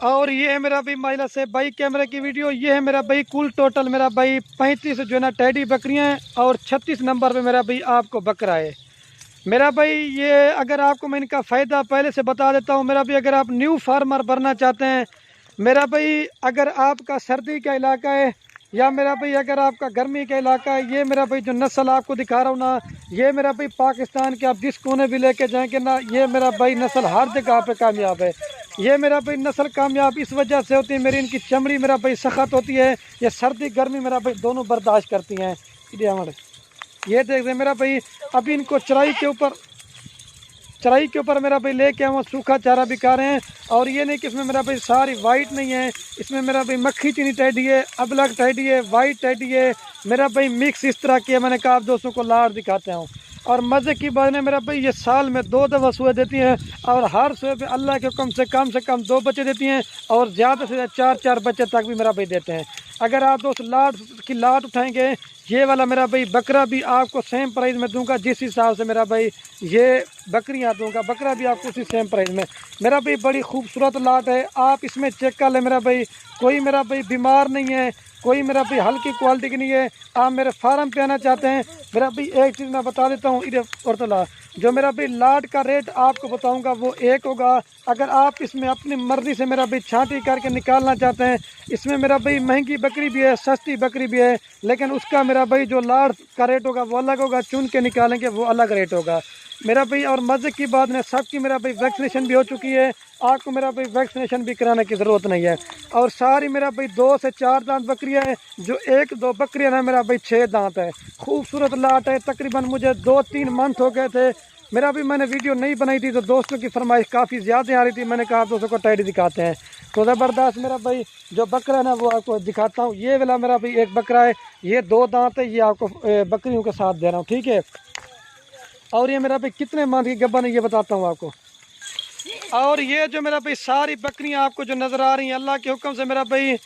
और ये है मेरा भाई माइला से भाई कैमरे की वीडियो। ये है मेरा भाई कुल टोटल मेरा भाई 35 जो है ना टेडी बकरियां हैं और 36 नंबर पे मेरा भाई आपको बकरा है मेरा भाई। ये अगर आपको मैं इनका फ़ायदा पहले से बता देता हूँ मेरा भाई। अगर आप न्यू फार्मर बनना चाहते हैं मेरा भाई, अगर आपका सर्दी का इलाका है या मेरा भाई अगर आपका गर्मी का इलाका है, ये मेरा भाई जो नस्ल आपको दिखा रहा हूँ ना, ये मेरा भाई पाकिस्तान के आप जिस कोने भी लेके जाएंगे ना, ये मेरा भाई नस्ल हर जगह पे कामयाब है। ये मेरा भाई नस्ल कामयाब इस वजह से होती है, मेरी इनकी चमड़ी मेरा भाई सख्त होती है, ये सर्दी गर्मी मेरा भाई दोनों बर्दाश्त करती हैं। ये देख रहे मेरा भाई, अभी इनको चराई के ऊपर मेरा भाई लेके आऊँ, सूखा चारा भी खा रहे हैं। और ये नहीं कि इसमें मेरा भाई सारी वाइट नहीं है, इसमें मेरा भाई मक्खी चीनी टेडी है, अबलग टेडी है, वाइट टेडी है मेरा भाई, मिक्स इस तरह की है। मैंने कहा आप दोस्तों को लाड़ दिखाते हूँ। और मज़े की बात है मेरा भाई, ये साल में 2 दफ़ा सुबह देती हैं और हर सुबह पे अल्लाह के हुक्म से कम 2 बच्चे देती हैं और ज़्यादा से ज़्यादा 4 बच्चे तक भी मेरा भाई देते हैं। अगर आप दोस्त लाट उठाएंगे, ये वाला मेरा भाई बकरा भी आपको सेम प्राइस में दूंगा जिस हिसाब से मेरा भाई ये बकरियां दूंगा, बकरा भी आपको उसी सेम प्राइस में मेरा भाई। बड़ी खूबसूरत लाट है, आप इसमें चेक कर लें मेरा भाई। कोई मेरा भाई बीमार नहीं है, कोई मेरा भाई हल्की क्वालिटी की नहीं है। आप मेरे फार्म पे आना चाहते हैं मेरा भाई, एक चीज़ मैं बता देता हूँ इधर जो मेरा भाई लाट का रेट आपको बताऊंगा वो एक होगा। अगर आप इसमें अपनी मर्ज़ी से मेरा भाई छांटी करके निकालना चाहते हैं, इसमें मेरा भाई महंगी बकरी भी है, सस्ती बकरी भी है, लेकिन उसका मेरा भाई जो लाट का रेट होगा वो अलग होगा, चुन के निकालेंगे वो अलग रेट होगा मेरा भाई। और मज़े की बात है सबकी मेरा भाई वैक्सीनेशन भी हो चुकी है, आपको मेरा भाई वैक्सीनेशन भी कराने की ज़रूरत नहीं है। और सारी मेरा भाई 2 से 4 दांत बकरियां हैं, जो 1-2 बकरियां ना मेरा भाई 6 दांत है। खूबसूरत लाट है, तकरीबन मुझे 2-3 मंथ हो गए थे मेरा भी, मैंने वीडियो नहीं बनाई थी तो दोस्तों की फरमाइश काफ़ी ज़्यादा आ रही थी। मैंने कहा आप दोस्तों को टेडी दिखाते हैं, तो ज़बरदस्त मेरा भाई जो बकरा है ना वो आपको दिखाता हूँ। ये वाला मेरा भाई एक बकरा है, ये 2 दांत है, ये आपको बकरियों के साथ दे रहा हूँ, ठीक है। और ये मेरा भाई कितने माह की गब्बन है ये बताता हूँ आपको। और ये जो मेरा भाई सारी बकरियां आपको जो नज़र आ रही हैं, अल्लाह के हुक्म से मेरा भाई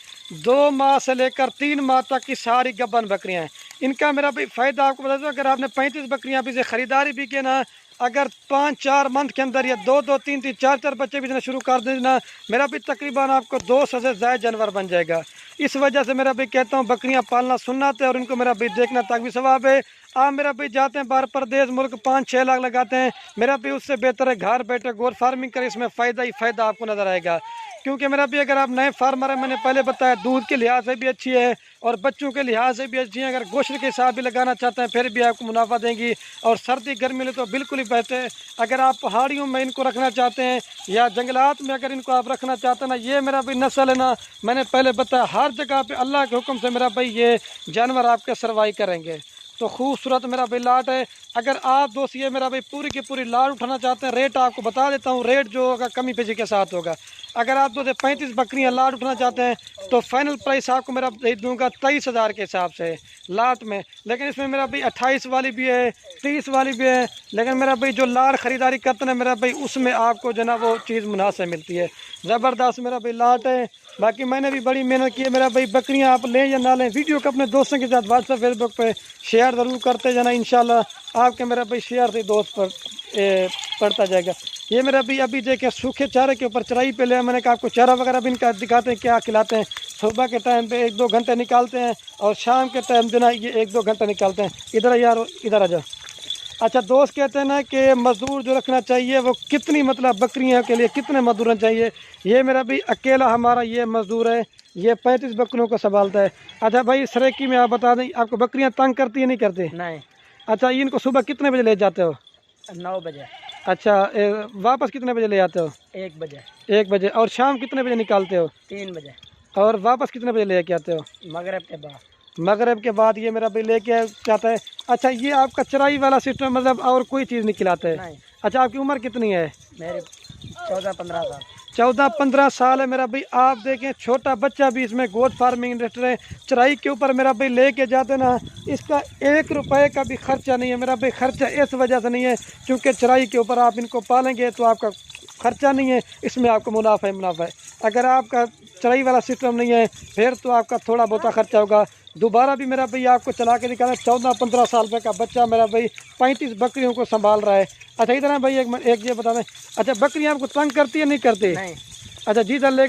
2 माह से लेकर 3 माह तक की सारी गब्बन बकरियां हैं। इनका मेरा भाई फ़ायदा आपको बता दूँ, अगर आपने 35 बकरियां अभी से ख़रीदारी भी की ना, अगर 5-4 मंथ के अंदर या 2-2, 3-3, 4-4 बच्चे भी देना शुरू कर देना मेरा भी, तकरीबन आपको 200 से ज़्यादा जानवर बन जाएगा। इस वजह से मेरा भाई कहता हूँ बकरियाँ पालना सुन्नत है और इनको मेरा भाई देखना तक भी सवाब है। आप मेरा भाई जाते हैं बाहर प्रदेश मुल्क 5-6 लाख लगाते हैं मेरा भाई, उससे बेहतर है घर बैठे गोर फार्मिंग करें, इसमें फ़ायदा ही फ़ायदा आपको नज़र आएगा। क्योंकि मेरा भी अगर आप नए फार्मर हैं, मैंने पहले बताया दूध के लिहाज से भी अच्छी है और बच्चों के लिहाज से भी अच्छी है। अगर गोश्त के साथ भी लगाना चाहते हैं फिर भी आपको मुनाफा देंगी, और सर्दी गर्मी में तो बिल्कुल ही बेहतर है। अगर आप पहाड़ियों में इनको रखना चाहते हैं या जंगलात में अगर इनको आप रखना चाहते हैं ना, ये मेरा भाई नस्ल है ना, मैंने पहले बताया हर जगह पर अल्लाह के हुक्म से मेरा भाई ये जानवर आपके सर्वाइव करेंगे। तो खूबसूरत मेरा भाई लाट है। अगर आप दोस्त ये मेरा भाई पूरी की पूरी लाट उठाना चाहते हैं, रेट आपको बता देता हूँ, रेट जो होगा कमी पेशी के साथ होगा। अगर आप दोस्त 35 बकरियाँ लाट उठाना चाहते हैं तो फाइनल प्राइस आपको मेरा दे दूँगा 23,000 के हिसाब से लाट में। लेकिन इसमें मेरा भाई 28 वाली भी है, 30 वाली भी है, लेकिन मेरा भाई जो लाट ख़रीदारी करते हैं मेरा भाई उसमें आपको जो ना वो चीज़ मुनासिब मिलती है। ज़बरदस्त मेरा भाई लाट है। बाकी मैंने भी बड़ी मेहनत की है मेरा भाई, बकरियां आप लें या ना लें, वीडियो को अपने दोस्तों के साथ व्हाट्सएप फेसबुक पे शेयर ज़रूर करते जाना, इंशाल्लाह आपके मेरा भाई शेयर से दोस्त पर पड़ता जाएगा। ये मेरा भाई अभी देखें सूखे चारे के ऊपर चराई पे ले, मैंने कहा आपको चारा वगैरह भी इनका दिखाते हैं क्या खिलाते हैं। सुबह के टाइम पे 1-2 घंटे निकालते हैं और शाम के टाइम जो ना ये 1-2 घंटे निकालते हैं। इधर यार इधर आ जाओ। अच्छा, दोस्त कहते हैं ना कि मज़दूर जो रखना चाहिए वो कितनी मतलब बकरियों के लिए कितने मज़दूर चाहिए। ये मेरा भी अकेला हमारा ये मज़दूर है, ये 35 बकरियों को संभालता है। अच्छा भाई सरेकी में आप बता दें, आपको बकरियां तंग करती है नहीं करती? नहीं। अच्छा, इनको सुबह कितने बजे ले जाते हो? 9 बजे। अच्छा, वापस कितने बजे ले आते हो? 1 बजे। 1 बजे। और शाम कितने बजे निकालते हो? 3 बजे। और वापस कितने बजे ले के आते हो? मगरिब के बाद। मगरिब के बाद ये मेरा भाई लेके जाता है। अच्छा, ये आपका चराई वाला सिस्टम मतलब और कोई चीज़ नहीं खिलाता है? नहीं। अच्छा, आपकी उम्र कितनी है? मेरे 14-15 साल। 14-15 साल है मेरा भाई। आप देखें छोटा बच्चा भी इसमें गोट फार्मिंग इंडस्ट्री है, चराई के ऊपर मेरा भाई लेके जाते ना, इसका 1 रुपये का भी खर्चा नहीं है मेरा भाई। खर्चा इस वजह से नहीं है क्योंकि चराई के ऊपर आप इनको पालेंगे तो आपका खर्चा नहीं है, इसमें आपको मुनाफा ही मुनाफा है। अगर आपका चराई वाला सिस्टम नहीं है फिर तो आपका थोड़ा बहुत खर्चा होगा। दोबारा भी मेरा भाई आपको चला के दिखाना, 14-15 साल का बच्चा मेरा भाई 35 बकरियों को संभाल रहा है। अच्छा इधर भाई एक ये बता दें, अच्छा बकरियाँ आपको तंग करती है नहीं करती? नहीं। अच्छा जी सर लेके